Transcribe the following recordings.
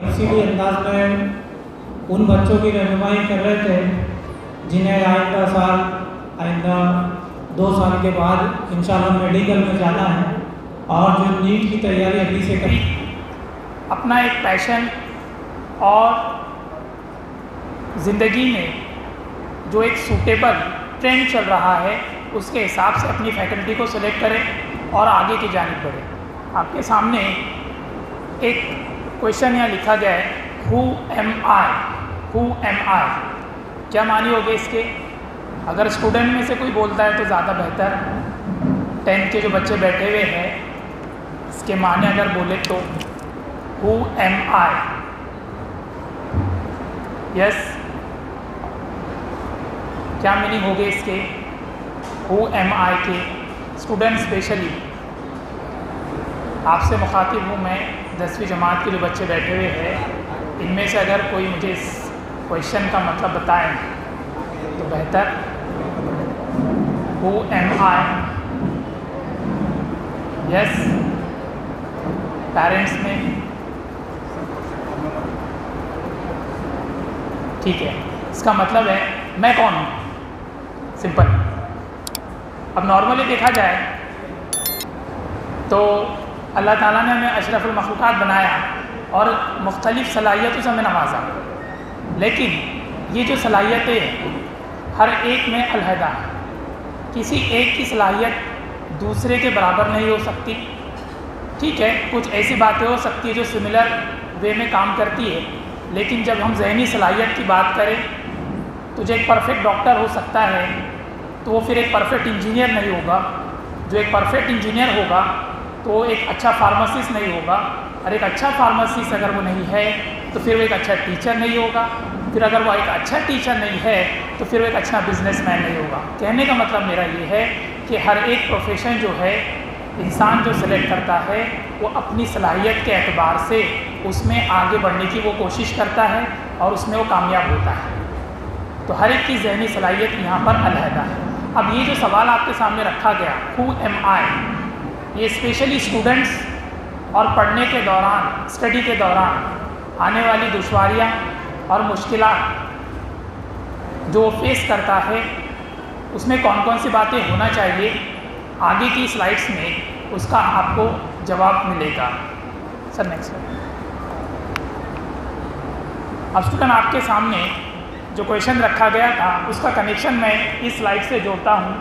तफसीली अंदाज में उन बच्चों की रहनुमाई कर रहे थे जिन्हें आइंदा साल, आइंदा 2 साल के बाद इंशाल्लाह मेडिकल में जाना है और जो नीट की तैयारी अभी से कर अपना एक पैशन और ज़िंदगी में जो एक सूटेबल ट्रेंड चल रहा है उसके हिसाब से अपनी फैकल्टी को सिलेक्ट करें और आगे की जानिब बढ़ें। आपके सामने एक क्वेश्चन यहाँ लिखा गया है, हु एम आई। क्या मानी होगी इसके? अगर स्टूडेंट में से कोई बोलता है तो ज़्यादा बेहतर। 10th के जो बच्चे बैठे हुए हैं इसके माने अगर बोले तो हु एम आई। यस, क्या मीनिंग होगी इसके? हु एम आई के स्टूडेंट स्पेशली आपसे मुखातिब हूँ मैं, 10वीं जमात के जो bच्चे बैठे हुए हैं इनमें से अगर कोई मुझे इस क्वेश्चन का मतलब बताएं तो बेहतर। Who am I. Yes, parents में ठीक है, इसका मतलब है मैं कौन हूँ, सिंपल। अब नॉर्मली देखा जाए तो अल्लाह ताला ने हमें अशरफुल मखलूक़ात बनाया और मुख्तलिफ़ सलाहियतों से हमें नवाजा, लेकिन ये जो सलाहियतें हैं हर एक में अलहदा है। किसी एक की सलाहियत दूसरे के बराबर नहीं हो सकती। ठीक है, कुछ ऐसी बातें हो सकती है जो सिमिलर वे में काम करती है, लेकिन जब हम ज़हनी सलाहियत की बात करें तो जो एक परफेक्ट डॉक्टर हो सकता है तो वो फिर एक परफेक्ट इंजीनियर नहीं होगा। जो एक परफेक्ट इंजीनियर होगा तो वो एक अच्छा फार्मासिस्ट नहीं होगा, और एक अच्छा फार्मासिस्ट अगर वो नहीं है तो फिर वो एक अच्छा टीचर नहीं होगा। फिर अगर वो एक अच्छा टीचर नहीं है तो फिर वो एक अच्छा बिजनेसमैन नहीं होगा। कहने का मतलब मेरा ये है कि हर एक प्रोफेशन जो है इंसान जो सेलेक्ट करता है वो अपनी सलाहियत के एतबार से उसमें आगे बढ़ने की वो कोशिश करता है और उसमें वो कामयाब होता है। तो हर एक की ज़हनी सलाहियत यहाँ पर अलहदा है। अब ये जो सवाल आपके सामने रखा गया, हु एम आई, ये स्पेशली स्टूडेंट्स और पढ़ने के दौरान, स्टडी के दौरान आने वाली दुश्वारियाँ और मुश्किलात जो फेस करता है उसमें कौन कौन सी बातें होना चाहिए, आगे की स्लाइड्स में उसका आपको जवाब मिलेगा। Sir next. अब स्टूडेंट आपके सामने जो क्वेश्चन रखा गया था उसका कनेक्शन मैं इस स्लाइड से जोड़ता हूँ।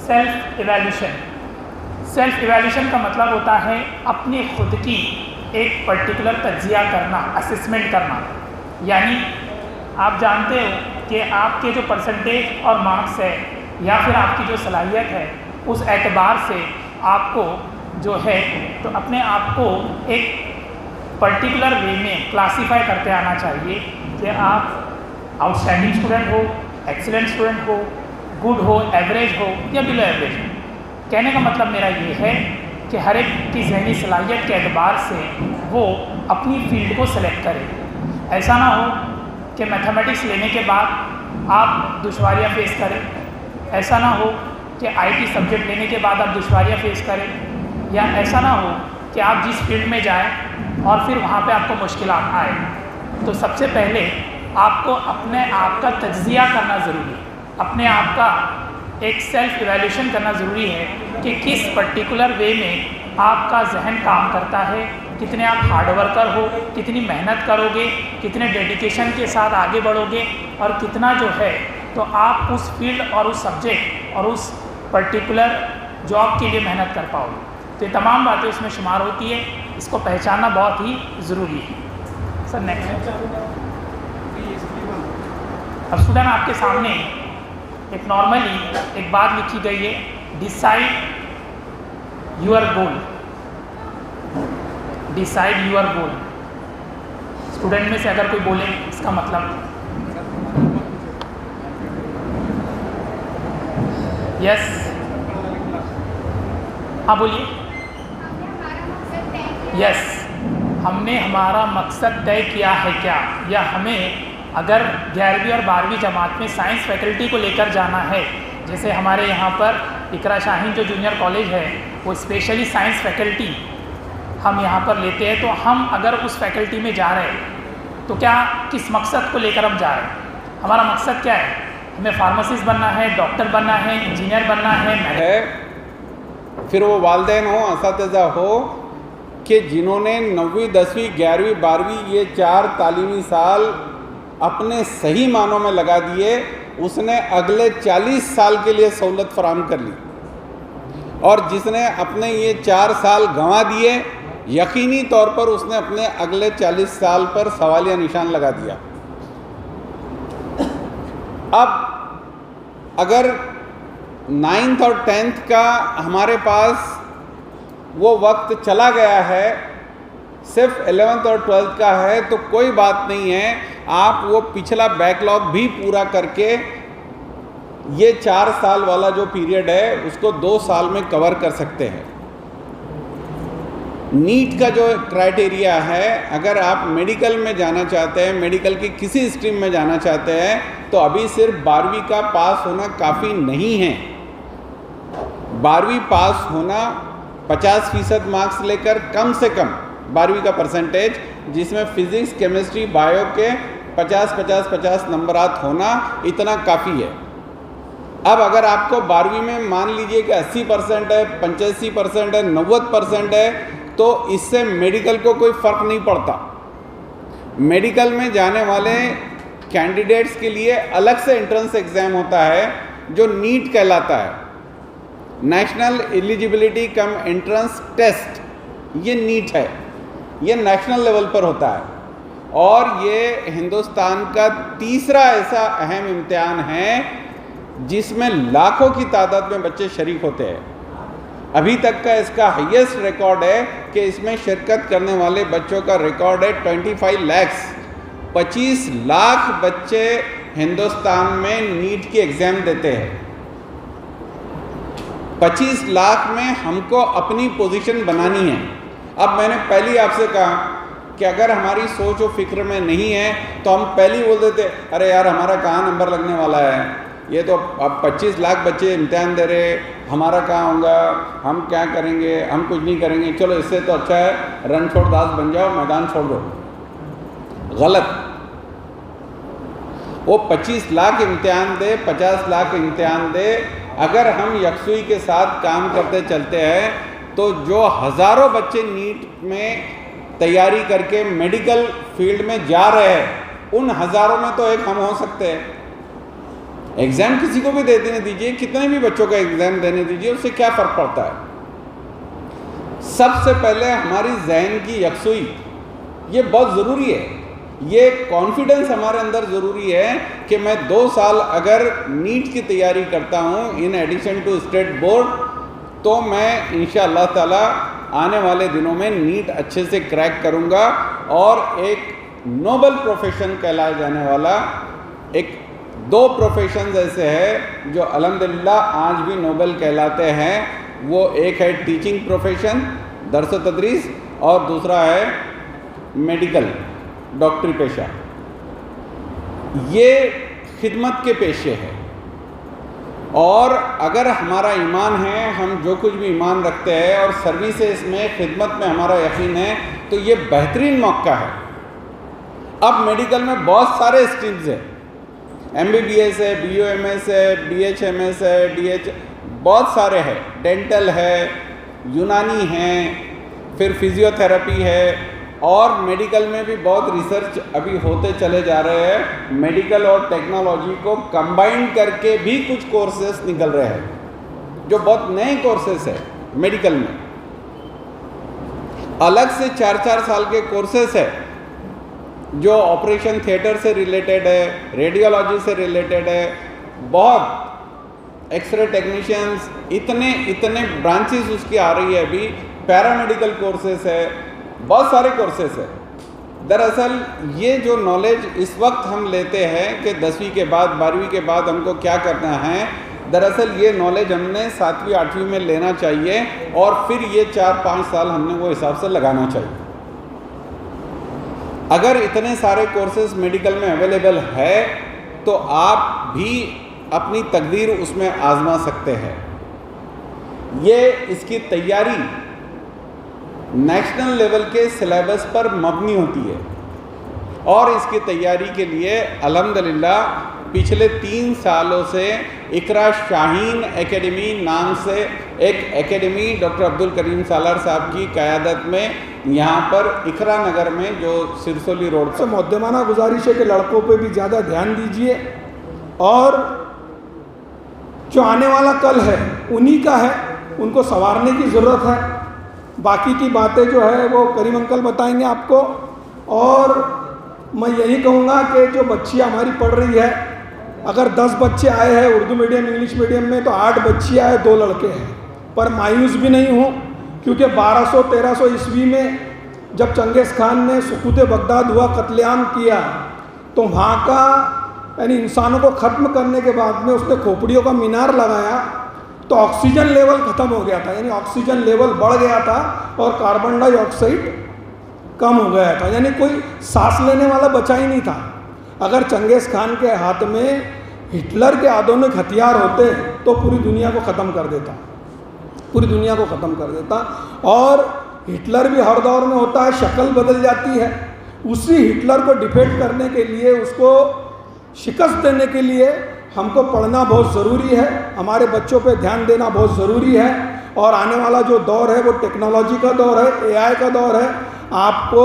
Self evaluation. सेल्फ इवैल्यूएशन का मतलब होता है अपनी खुद की एक पर्टिकुलर तज्जिया करना, असेसमेंट करना। यानी आप जानते हो कि आपके जो परसेंटेज और मार्क्स है या फिर आपकी जो सलाहियत है उस एतबार से आपको जो है तो अपने आप को एक पर्टिकुलर वे में क्लासीफाई करते आना चाहिए कि आप आउटस्टैंडिंग स्टूडेंट हो, एक्सीलेंट स्टूडेंट हो, गुड हो, एवरेज हो या बिलो एवरेज हो। कहने का मतलब मेरा ये है कि हर एक की ज़हनी सलाहियत के एतबार से वो अपनी फील्ड को सेलेक्ट करे। ऐसा ना हो कि मैथमेटिक्स लेने के बाद आप दुश्वारियाँ फेस करें, ऐसा ना हो कि आईटी सब्जेक्ट लेने के बाद आप दुश्वारियाँ फेस करें, या ऐसा ना हो कि आप जिस फील्ड में जाएं और फिर वहाँ पे आपको मुश्किलात आए। तो सबसे पहले आपको अपने आप का तज्जिया करना ज़रूरी है, अपने आप का एक सेल्फ इवैल्यूएशन करना ज़रूरी है कि किस पर्टिकुलर वे में आपका जहन काम करता है, कितने आप हार्ड वर्कर हो, कितनी मेहनत करोगे, कितने डेडिकेशन के साथ आगे बढ़ोगे और कितना जो है तो आप उस फील्ड और उस सब्जेक्ट और उस पर्टिकुलर जॉब के लिए मेहनत कर पाओगे। तो ये तमाम बातें उसमें शुमार होती है, इसको पहचानना बहुत ही ज़रूरी है। Sir next. अब स्टूडेंट आपके सामने एक नॉर्मली एक बात लिखी गई है, decide your goal. Decide your goal. Student में से अगर कोई बोले इसका मतलब। यस, हाँ बोलिए। यस, हमने हमारा मकसद तय किया है क्या, या हमें अगर 11वीं और 12वीं जमात में साइंस फैकल्टी को लेकर जाना है, जैसे हमारे यहाँ पर इकरा शाहीन जो जूनियर कॉलेज है वो स्पेशली साइंस फैकल्टी हम यहाँ पर लेते हैं, तो हम अगर उस फैकल्टी में जा रहे हैं तो क्या किस मकसद को लेकर हम जा रहे हैं? हमारा मकसद क्या है? हमें फार्मासिस्ट बनना है, डॉक्टर बनना है, इंजीनियर बनना है, फिर वो वालिदैन हो, असातिज़ा हो कि जिन्होंने 9वीं 10वीं 11वीं 12वीं ये 4 तालीमी साल अपने सही मानों में लगा दिए, उसने अगले 40 साल के लिए सहूलत फराहम कर ली। और जिसने अपने ये 4 साल गंवा दिए, यकीनी तौर पर उसने अपने अगले 40 साल पर सवालिया निशान लगा दिया। अब अगर 9th और 10th का हमारे पास वो वक्त चला गया है, सिर्फ 11th और 12th का है, तो कोई बात नहीं है, आप वो पिछला बैकलॉग भी पूरा करके ये 4 साल वाला जो पीरियड है उसको 2 साल में कवर कर सकते हैं। नीट का जो क्राइटेरिया है, अगर आप मेडिकल में जाना चाहते हैं, मेडिकल की किसी स्ट्रीम में जाना चाहते हैं, तो अभी सिर्फ 12वीं का पास होना काफ़ी नहीं है। 12वीं पास होना 50% मार्क्स लेकर कम से कम 12वीं का परसेंटेज, जिसमें फिजिक्स, केमिस्ट्री, बायो के 50-50-50 नंबरात होना, इतना काफ़ी है। अब अगर आपको 12वीं में मान लीजिए कि 80% है, 85% है, 90% है, तो इससे मेडिकल को कोई फ़र्क नहीं पड़ता। मेडिकल में जाने वाले कैंडिडेट्स के लिए अलग से एंट्रेंस एग्ज़ाम होता है जो नीट कहलाता है, national eligibility cum entrance test. ये नीट है, ये नेशनल लेवल पर होता है और ये हिंदुस्तान का तीसरा ऐसा अहम इम्तिहान है जिसमें लाखों की तादाद में बच्चे शरीक होते हैं। अभी तक का इसका हाईएस्ट रिकॉर्ड है कि इसमें शिरकत करने वाले बच्चों का रिकॉर्ड है 25 लाख। 25 लाख बच्चे हिंदुस्तान में नीट की एग्ज़ाम देते हैं। 25 लाख में हमको अपनी पोजीशन बनानी है। अब मैंने पहले आपसे कहा कि अगर हमारी सोच और फिक्र में नहीं है तो हम पहले ही बोल देते, अरे यार हमारा कहाँ नंबर लगने वाला है, ये तो अब 25 लाख बच्चे इम्तिहान दे रहे, हमारा कहाँ होगा, हम क्या करेंगे, हम कुछ नहीं करेंगे, चलो इससे तो अच्छा है रन छोड़ दास बन जाओ, मैदान छोड़ दो। गलत। वो 25 लाख इम्तिहान दे, 50 लाख इम्तिहान दे, अगर हम यकसुई के साथ काम करते चलते हैं तो जो हज़ारों बच्चे नीट में तैयारी करके मेडिकल फील्ड में जा रहे हैं, उन हज़ारों में तो एक हम हो सकते हैं। एग्ज़ाम किसी को भी दे देने दीजिए, कितने भी बच्चों का एग्ज़ाम देने दीजिए, उससे क्या फ़र्क पड़ता है। सबसे पहले हमारी जहन की यकसुई ये बहुत ज़रूरी है। ये कॉन्फिडेंस हमारे अंदर ज़रूरी है कि मैं 2 साल अगर नीट की तैयारी करता हूँ in addition to state board, तो मैं इंशाअल्लाह ताला आने वाले दिनों में नीट अच्छे से क्रैक करूँगा और एक नोबल प्रोफेशन कहलाया जाने वाला, एक 2 प्रोफेशंस ऐसे हैं जो अल्हम्दुलिल्लाह आज भी नोबल कहलाते हैं। वो एक है टीचिंग प्रोफेशन, दर्स व तदरीस, और दूसरा है मेडिकल, डॉक्टरी पेशा। ये खिदमत के पेशे हैं और अगर हमारा ईमान है, हम जो कुछ भी ईमान रखते हैं और सर्विसेज में, खिदमत में हमारा यकीन है, तो ये बेहतरीन मौका है। अब मेडिकल में बहुत सारे स्ट्रीम्स हैं, MBBS है, BOMS है, BHMS है, DH, बहुत सारे हैं, डेंटल है, यूनानी है, फिर फिजियोथेरेपी है, और मेडिकल में भी बहुत रिसर्च अभी होते चले जा रहे हैं। मेडिकल और टेक्नोलॉजी को कंबाइन करके भी कुछ कोर्सेस निकल रहे हैं जो बहुत नए कोर्सेस है। मेडिकल में अलग से 4-4 साल के कोर्सेस है जो ऑपरेशन थिएटर से रिलेटेड है, रेडियोलॉजी से रिलेटेड है, बहुत एक्सरे टेक्नीशियंस, इतने ब्रांचेस उसकी आ रही है। अभी पैरामेडिकल कोर्सेस है, बहुत सारे कोर्सेस है। दरअसल ये जो नॉलेज इस वक्त हम लेते हैं कि 10वीं के बाद, 12वीं के बाद हमको क्या करना है, दरअसल ये नॉलेज हमने 7वीं 8वीं में लेना चाहिए और फिर ये 4-5 साल हमने वो हिसाब से लगाना चाहिए। अगर इतने सारे कोर्सेज मेडिकल में अवेलेबल है तो आप भी अपनी तकदीर उसमें आजमा सकते हैं। ये इसकी तैयारी नेशनल लेवल के सिलेबस पर मबनी होती है। और इसकी तैयारी के लिए अल्हम्दुलिल्लाह पिछले 3 सालों से इकरा शाहीन एकेडमी नाम से एक एकेडमी डॉक्टर अब्दुल करीम सालार साहब की क़यादत में यहाँ पर इकरा नगर में जो सिरसोली रोड से मुद्दमाना गुजारिश है कि लड़कों पे भी ज़्यादा ध्यान दीजिए और जो आने वाला कल है उन्हीं का है, उनको संवारने की ज़रूरत है। बाकी की बातें जो है वो करीम अंकल बताएंगे आपको। और मैं यही कहूँगा कि जो बच्चियाँ हमारी पढ़ रही है, अगर 10 बच्चे आए हैं उर्दू मीडियम इंग्लिश मीडियम में तो 8 बच्चियाँ हैं, 2 लड़के हैं। पर मायूस भी नहीं हूँ, क्योंकि 1200-1300 ईस्वी में जब चंगेज़ खान ने सुकूत बगदाद हुआ, कत्लेआम किया, तो वहाँ का यानी इंसानों को ख़त्म करने के बाद में उसने खोपड़ियों का मीनार लगाया तो ऑक्सीजन लेवल ख़त्म हो गया था, यानी ऑक्सीजन लेवल बढ़ गया था और कार्बन डाइऑक्साइड कम हो गया था, यानी कोई सांस लेने वाला बचा ही नहीं था। अगर चंगेज़ खान के हाथ में हिटलर के आधुनिक हथियार होते तो पूरी दुनिया को ख़त्म कर देता, पूरी दुनिया को ख़त्म कर देता। और हिटलर भी हर दौर में होता है, शक्ल बदल जाती है। उसी हिटलर को डिफेट करने के लिए, उसको शिकस्त देने के लिए हमको पढ़ना बहुत ज़रूरी है, हमारे बच्चों पे ध्यान देना बहुत ज़रूरी है। और आने वाला जो दौर है वो टेक्नोलॉजी का दौर है, एआई का दौर है। आपको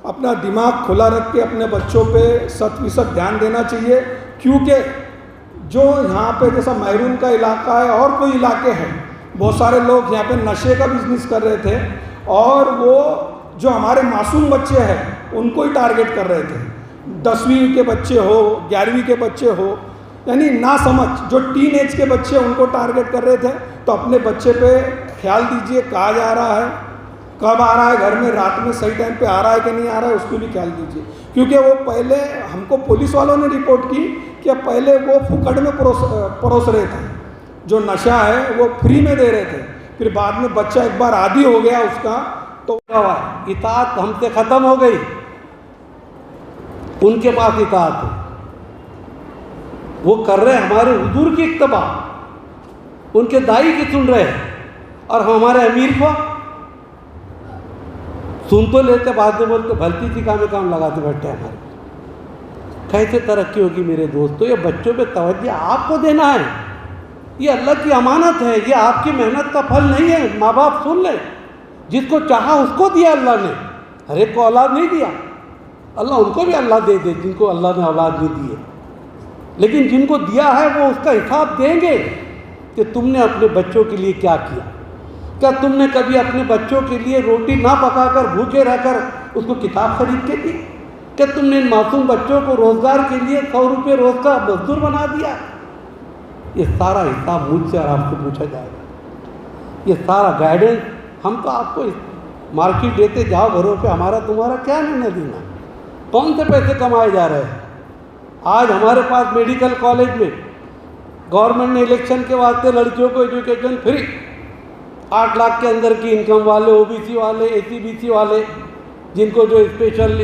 अपना दिमाग खुला रख के अपने बच्चों पे 100% ध्यान देना चाहिए, क्योंकि जो यहाँ पे जैसा मैरून का इलाका है और कोई इलाके हैं, बहुत सारे लोग यहाँ पे नशे का बिजनेस कर रहे थे और वो जो हमारे मासूम बच्चे हैं उनको ही टारगेट कर रहे थे। 10वीं के बच्चे हो, 11वीं के बच्चे हो, यानी ना समझ जो टीन एज के बच्चे उनको टारगेट कर रहे थे। तो अपने बच्चे पे ख्याल दीजिए, कहाँ जा रहा है, कब आ रहा है घर में, रात में सही टाइम पे आ रहा है कि नहीं आ रहा है, उसको भी ख्याल दीजिए। क्योंकि वो पहले हमको पुलिस वालों ने रिपोर्ट की कि पहले वो फुकड़ में परोस रहे थे, जो नशा है वो फ्री में दे रहे थे। फिर बाद में बच्चा एक बार आदी हो गया उसका, तो इताअत हमसे ख़त्म हो गई, उनके पास इताअत है। वो कर रहे हमारे हुजूर की इत्तबा, उनके दाई की सुन रहे हैं, और हमारे अमीर को सुन तो लेते, बाद में बोलते भलती सी काम लगाते बैठे हमारे। कैसे तरक्की होगी मेरे दोस्तों? ये बच्चों पे तवज्जो आपको देना है, ये अल्लाह की अमानत है, ये आपकी मेहनत का फल नहीं है। माँ बाप सुन ले, जिसको चाहा उसको दिया अल्लाह ने, हर एक को औलाद नहीं दिया। अल्लाह उनको भी अल्लाह दे दे जिनको अल्लाह ने औलाद नहीं दी है, लेकिन जिनको दिया है वो उसका हिसाब देंगे कि तुमने अपने बच्चों के लिए क्या किया। क्या तुमने कभी अपने बच्चों के लिए रोटी ना पकाकर भूखे रहकर उसको किताब खरीद के दी? क्या तुमने इन मासूम बच्चों को रोज़गार के लिए 100 रुपये रोज़ का मजदूर बना दिया? ये सारा हिसाब मुझसे और आपसे पूछा जाएगा। ये सारा गाइडेंस हम तो आपको मार्केट देते जाओ घरों पे, हमारा तुम्हारा क्या निर्णय देना? कौन से पैसे कमाए जा रहे हैं? आज हमारे पास मेडिकल कॉलेज में गवर्नमेंट ने इलेक्शन के वास्ते लड़कियों को एजुकेशन फ्री, 8 लाख के अंदर की इनकम वाले, ओबीसी वाले, एससी-बीसी वाले, जिनको जो स्पेशल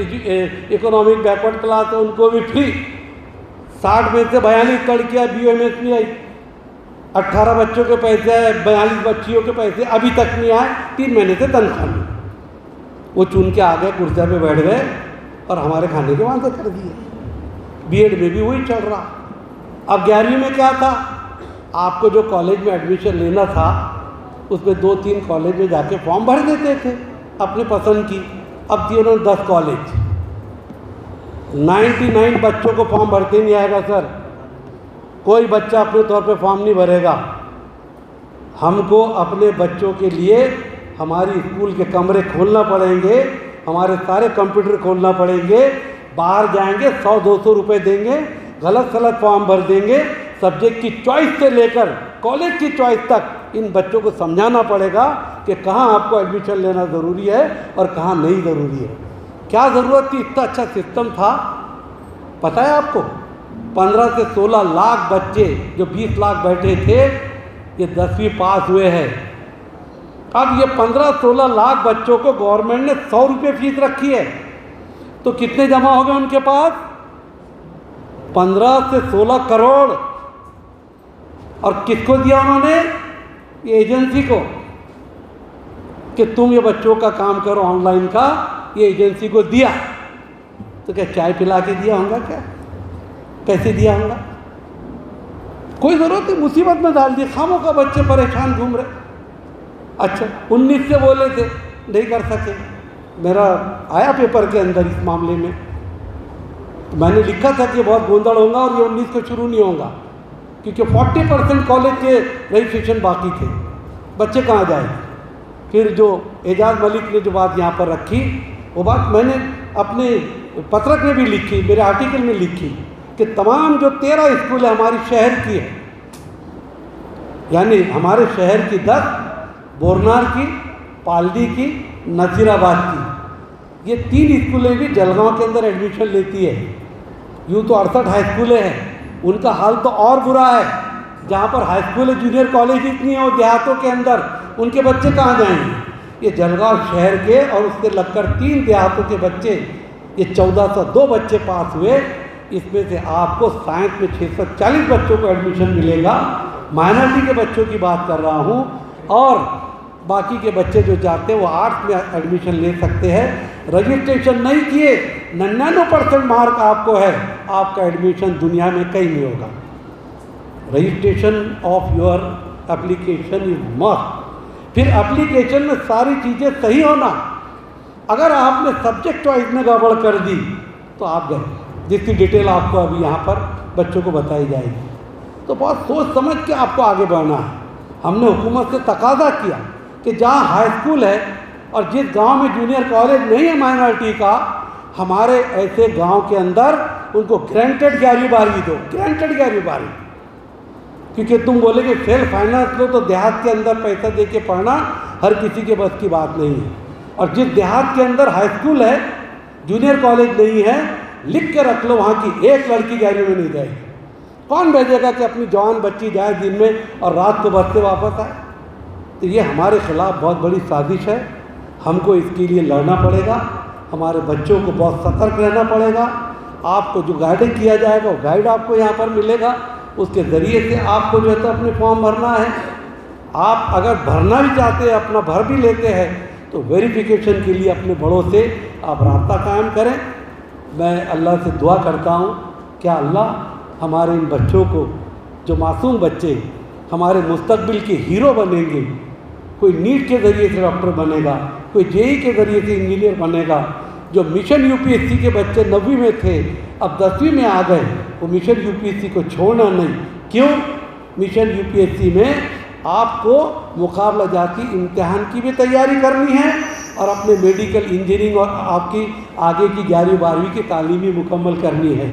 इकोनॉमिक बैकवर्ड क्लास है उनको भी फ्री। 60 में से 42 लड़कियाँ BOMS में आई, 18 बच्चों के पैसे आए, 42 बच्चियों के पैसे अभी तक नहीं आए, 3 महीने से तनख्वाह नहीं। वो चुन के आ गए, कुर्सिया पे बैठ गए और हमारे खाने के वादे कर दिए। बीएड में भी वही चल रहा। अब 11वीं में क्या था, आपको जो कॉलेज में एडमिशन लेना था उसमें 2-3 कॉलेज में जाके फॉर्म भर देते थे अपने पसंद की। अब दिए उन्होंने 10 कॉलेज, 99 बच्चों को फॉर्म भरते नहीं आएगा सर, कोई बच्चा अपने तौर पे फॉर्म नहीं भरेगा। हमको अपने बच्चों के लिए हमारी स्कूल के कमरे खोलना पड़ेंगे, हमारे सारे कंप्यूटर खोलना पड़ेंगे, बाहर जाएंगे 100-200 रुपये देंगे, गलत सलत फॉर्म भर देंगे। सब्जेक्ट की चॉइस से लेकर कॉलेज की चॉइस तक इन बच्चों को समझाना पड़ेगा कि कहाँ आपको एडमिशन लेना ज़रूरी है और कहाँ नहीं ज़रूरी है। क्या ज़रूरत थी? इतना अच्छा सिस्टम था, पता है आपको? 15 से 16 लाख बच्चे जो 20 लाख बैठे थे, ये 10वीं पास हुए हैं। अब ये 15-16 लाख बच्चों को गवर्नमेंट ने 100 रुपये फीस रखी है, तो कितने जमा हो गए उनके पास? 15 से 16 करोड़। और किसको दिया उन्होंने? ये एजेंसी को, कि तुम ये बच्चों का काम करो ऑनलाइन का, ये एजेंसी को दिया। तो क्या चाय पिला के दिया होगा? क्या कैसे दिया होगा? कोई ज़रूरत नहीं, मुसीबत में डाल दिए, खामों का बच्चे परेशान घूम रहे। अच्छा 19 से बोले थे, नहीं कर सके। मेरा आया पेपर के अंदर इस मामले में, तो मैंने लिखा था कि बहुत गोंदड़ होगा और ये 19 को शुरू नहीं होगा, क्योंकि 40% कॉलेज के रजिस्ट्रेशन बाकी थे, बच्चे कहाँ जाएंगे। फिर जो एजाज मलिक ने जो बात यहाँ पर रखी, वो बात मैंने अपने पत्रक में भी लिखी, मेरे आर्टिकल में लिखी कि तमाम जो 13 स्कूल है हमारी शहर की है, यानी हमारे शहर की 10, बोरनार की, पालडी की, नसीराबाद की, ये 3 स्कूलें भी जलगांव के अंदर एडमिशन लेती है। यूँ तो 68 हाई स्कूलें हैं, उनका हाल तो और बुरा है। जहाँ पर हाई स्कूल जूनियर कॉलेज इतनी है और देहातों के अंदर, उनके बच्चे कहाँ जाएंगे। ये जलगांव शहर के और उससे लगकर 3 देहातों के बच्चे, ये 1402 बच्चे पास हुए। इसमें से आपको साइंस में 640 बच्चों को एडमिशन मिलेगा। माइनॉरिटी के बच्चों की बात कर रहा हूँ, और बाकी के बच्चे जो जाते हैं वो आर्ट्स में एडमिशन ले सकते हैं। रजिस्ट्रेशन नहीं किए, 99% मार्क आपको है, आपका एडमिशन दुनिया में कहीं नहीं होगा। Registration of your application is must. फिर एप्लीकेशन में सारी चीज़ें सही होना। अगर आपने सब्जेक्ट वाइज में गड़बड़ कर दी तो आप गए, जिसकी डिटेल आपको अभी यहाँ पर बच्चों को बताई जाएगी। तो बहुत सोच समझ के आपको आगे बढ़ना है। हमने हुकूमत से तकाजा किया कि जहाँ हाई स्कूल है और जिस गांव में जूनियर कॉलेज नहीं है माइनॉरिटी का, हमारे ऐसे गांव के अंदर उनको ग्रांटेड 11वीं 12वीं दो, ग्रांटेड 11वीं 12वीं। क्योंकि तुम बोलेगे सेल्फ फाइनेंस लो, तो देहात के अंदर पैसा दे के पढ़ना हर किसी के बस की बात नहीं है। और जिस देहात के अंदर हाई स्कूल है, जूनियर कॉलेज नहीं है, लिख के रख लो, वहाँ की एक लड़की 11वीं में नहीं जाएगी। कौन भेजेगा कि अपनी जवान बच्ची जाए दिन में और रात को बस से वापस आए। तो ये हमारे खिलाफ बहुत बड़ी साजिश है। हमको इसके लिए लड़ना पड़ेगा, हमारे बच्चों को बहुत सतर्क रहना पड़ेगा। आपको जो गाइडेंस किया जाएगा वो गाइड आपको यहाँ पर मिलेगा, उसके ज़रिए से आपको जो है तो अपने फॉर्म भरना है। आप अगर भरना भी चाहते हैं, अपना भर भी लेते हैं, तो वेरिफिकेशन के लिए अपने बड़ों से आप रास्ता कायम करें। मैं अल्लाह से दुआ करता हूँ, क्या अल्लाह हमारे इन बच्चों को, जो मासूम बच्चे हमारे मुस्तकबिल के हीरो बनेंगे, कोई नीट के ज़रिए से डॉक्टर बनेगा, कोई जेई के ज़रिए से इंजीनियर बनेगा। जो मिशन यूपीएससी के बच्चे 9वीं में थे, अब 10वीं में आ गए, वो मिशन यूपीएससी को छोड़ना नहीं। क्यों? मिशन यूपीएससी में आपको मुकाबला जाती इम्तिहान की भी तैयारी करनी है और अपने मेडिकल इंजीनियरिंग और आपकी आगे की 11वीं 12वीं की तालीम भी मुकम्मल करनी है।